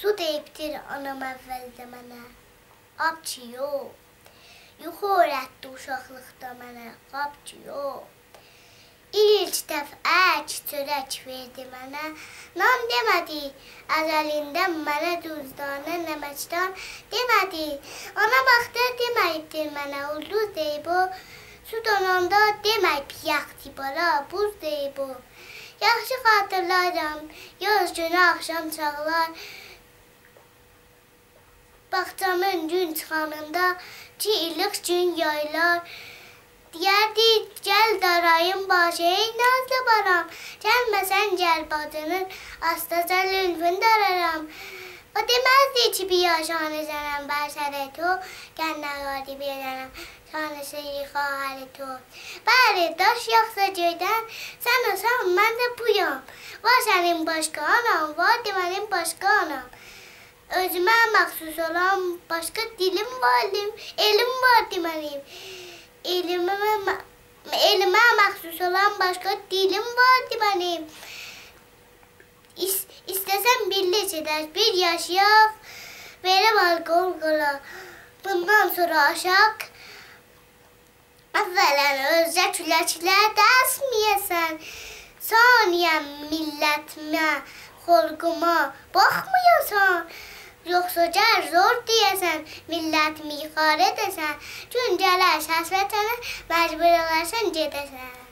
Su deyibdir anam əvvəldə mənə, qabçı yox. Yuxu öyrətdi uşaqlıqda mənə, qabçı yox. İlk dəfə çörək verdi mənə, nan demədi, əzəlindən mənə duzdanə, nəməkdən demədi. Ana baxdır deməyibdir mənə, ulduz deyib o, su donanda deməyib yaxdı bala, buz deyib o. Yaxşı xatırlarım, yaz günü axşam çağlar, bağçamın gün çıxanında ki ilıq gün yaylar. Deyərdi, gəl darayım başı, ey nazlı balam, gəlməsən gəl bacının, astaca lülfün dararam. O deməzdi ki, bir yaşanı zənəm, bərsəri to, gənnəqadi verənəm, sanısı yıxa həli to. Bəri, daş yaxsa göydən, sən olsan, mən də buyam. Var sənin başqa anam, var demənin başqa anam. Özümə məxsus olan başqa dilim var, elim var deməliyim. Elimə məxsus olan başqa dilim var deməliyim. İstəsəm birlik edər, bir yaşayaq, verəm alqol-qola. Bundan sonra aşaq, əvvələn özcə küləklər dəsməyəsən. Saniyəm millətimə, xolquma baxmayasan. Yoxsa gəl zor deyəsən, millətimi yuxarı edəsən. Gün gələr səsvətənə, məcbur olarsan gedəsən.